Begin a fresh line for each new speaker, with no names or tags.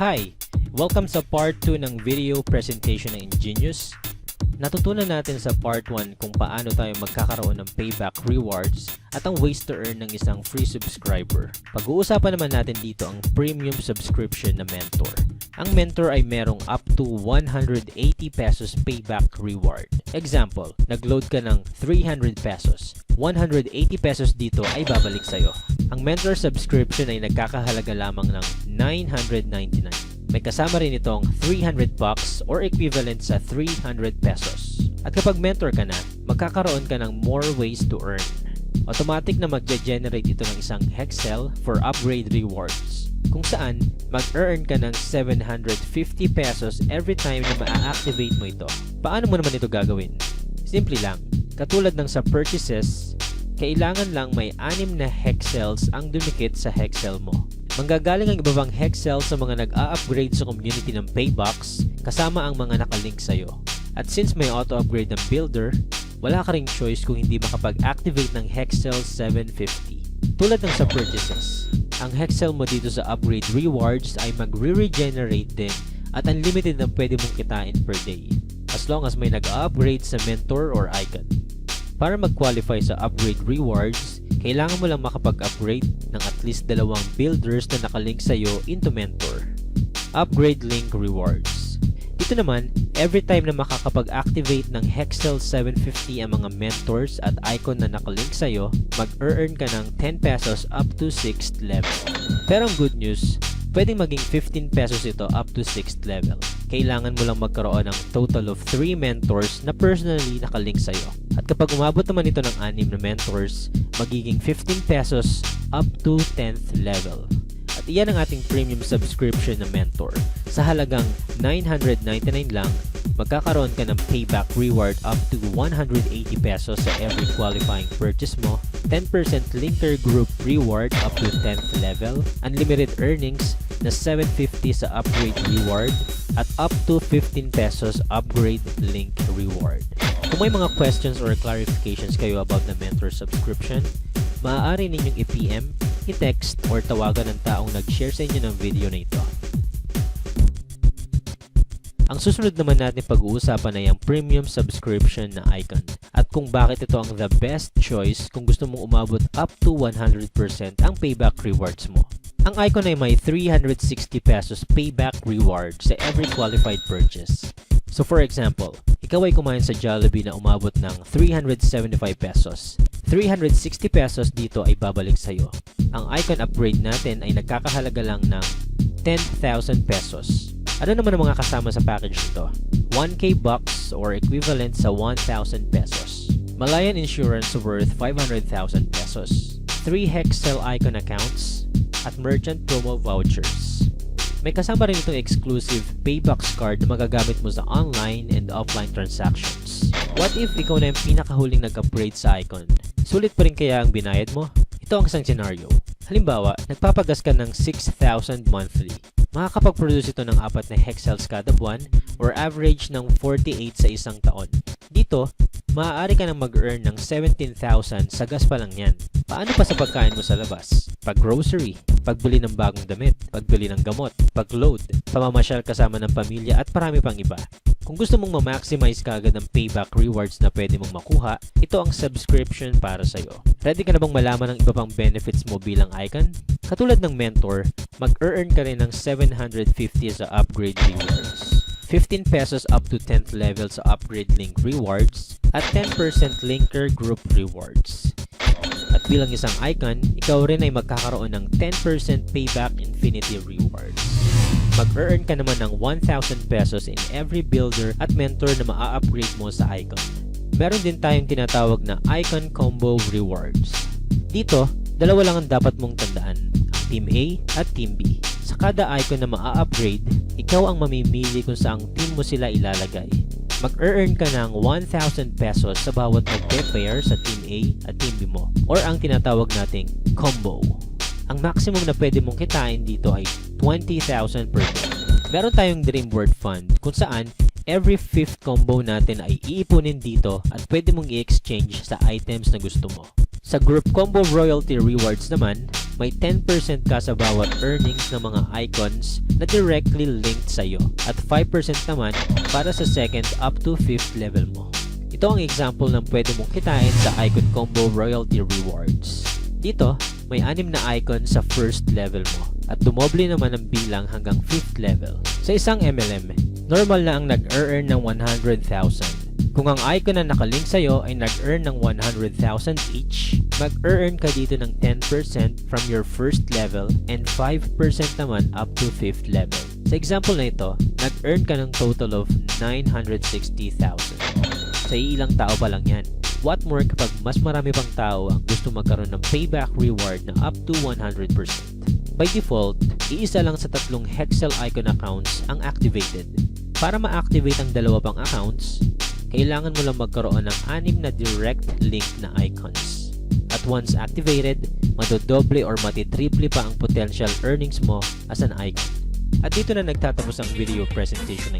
Hi! Welcome sa part 2 ng video presentation ng Ingenious. Natutunan natin sa part 1 kung paano tayo magkakaroon ng payback rewards at ang ways to earn ng isang free subscriber. Pag-uusapan naman natin dito ang premium subscription na mentor. Ang mentor ay merong up to 180 pesos payback reward. Example, nag-load ka ng 300 pesos. 180 pesos dito ay babalik sa'yo. Ang mentor subscription ay nagkakahalaga lamang ng 999. May kasama rin itong 300 bucks or equivalent sa 300 pesos. At kapag mentor ka na, magkakaroon ka ng more ways to earn. Automatic na magge-generate ito ng isang Hexel for upgrade rewards, kung saan mag-earn ka ng 750 pesos every time na ma-activate mo ito. Paano mo naman ito gagawin? Simple lang. Katulad ng sa purchases, kailangan lang may 6 na Hexels ang dumikit sa Hexel mo. Manggagaling ang iba pang Hexel sa mga nag-a-upgrade sa community ng Paybox kasama ang mga nakalink sa'yo. At since may auto-upgrade ng builder, wala ka ring choice kung hindi makapag-activate ng Hexel 750. Tulad ng sa purchases, ang Hexel mo dito sa upgrade rewards ay magre-regenerate din at unlimited ang pwede mong kitain per day, as long as may nag-a-upgrade sa mentor or icon. Para mag-qualify sa upgrade rewards, kailangan mo lang makapag-upgrade ng at least 2 builders na nakalink sa'yo into mentor. Upgrade link rewards. Dito naman, every time na makakapag-activate ng Hexel 750 ang mga mentors at icon na nakalink sa'yo, mag-earn ka ng 10 pesos up to 6th level. Pero ang good news, pwedeng maging 15 pesos ito up to 6th level. Kailangan mo lang magkaroon ng total of 3 mentors na personally nakalink sa'yo. At kapag umabot naman ito ng 6 na mentors, magiging 15 pesos up to 10th level. At iyan ang ating premium subscription na mentor. Sa halagang 999 lang, magkakaroon ka ng payback reward up to 180 pesos sa every qualifying purchase mo, 10% linker group reward up to 10th level, unlimited earnings na 750 sa upgrade reward, at up to 15 pesos upgrade link reward. Kung may mga questions or clarifications kayo about the mentor subscription, maaari ninyong i-PM, i-text, or tawagan ng taong nag-share sa inyo ng video na ito. Ang susunod naman natin pag-uusapan ay ang premium subscription na icon at kung bakit ito ang the best choice kung gusto mong umabot up to 100% ang payback rewards mo. Ang icon ay may 360 pesos payback reward sa every qualified purchase. So for example, ikaw ay kumain sa Jollibee na umabot ng 375 pesos. 360 pesos dito ay babalik sa'yo. Ang icon upgrade natin ay nagkakahalaga lang ng 10,000 pesos. Ano naman ang mga kasama sa package nito? 1K bucks or equivalent sa 1,000 pesos. Malayan insurance worth 500,000 pesos. 3 Hexel icon accounts at merchant promo vouchers. May kasama rin itong exclusive Paybox card na magagamit mo sa online and offline transactions. What if ikaw na yung pinakahuling nag-upgrade sa icon? Sulit pa rin kaya ang binayad mo? Ito ang isang scenario. Halimbawa, nagpapagas ka ng 6,000 monthly. Makakapag-produce ito ng 4 na Hexels kada buwan or average ng 48 sa isang taon. Dito, maaari ka nang mag-earn ng 17,000 sa gas pa lang yan. Paano pa sa pagkain mo sa labas? Pag-grocery, pagbili ng bagong damit, pagbili ng gamot, pag-load, pamamasyal kasama ng pamilya at marami pang iba. Kung gusto mong ma-maximize kaagad ang payback rewards na pwede mong makuha, ito ang subscription para sa'yo. Ready ka na bang malaman ang iba pang benefits mo bilang icon? Katulad ng mentor, mag-earn ka rin ng 750 sa upgrade rewards. 15 pesos up to 10th level sa upgrade link rewards at 10% linker group rewards. At bilang isang icon, ikaw rin ay magkakaroon ng 10% payback infinity rewards. Mag-earn ka naman ng 1,000 pesos in every builder at mentor na maa-upgrade mo sa icon. Meron din tayong tinatawag na icon combo rewards. Dito, 2 lang ang dapat mong tandaan, ang Team A at Team B. Sa kada icon na maa-upgrade, ikaw ang mamimili kung saang team mo sila ilalagay. Mag-earn ka ng 1,000 pesos sa bawat mag-pair sa Team A at Team B mo, or ang tinatawag nating combo. Ang maximum na pwede mong kitain dito ay 20,000 per day. Meron tayong Dream Board Fund kung saan every 5th combo natin ay iipunin dito at pwede mong i-exchange sa items na gusto mo. Sa Group Combo Royalty Rewards naman, may 10% ka sa bawat earnings ng mga icons na directly linked sa'yo at 5% naman para sa second up to 5th level mo. Ito ang example ng pwede mong kitain sa Icon Combo Royalty Rewards. Dito, may 6 na icon sa first level mo at dumoble naman ang bilang hanggang 5th level. Sa isang MLM, normal na ang nag-earn ng 100,000. Kung ang icon na nakalink sa'yo ay nag-earn ng 100,000 each, mag-earn ka dito ng 10% from your first level and 5% naman up to 5th level. Sa example na ito, nag-earn ka ng total of 960,000. Sa ilang tao pa lang yan. What more kapag mas marami pang tao ang gusto magkaroon ng payback reward na up to 100%. By default, iisa lang sa 3 Hexel icon accounts ang activated. Para ma-activate ang 2 pang accounts, kailangan mo lang magkaroon ng 6 na direct link na icons. At once activated, madodoble or matitriple pa ang potential earnings mo as an icon. At dito na nagtatapos ang video presentation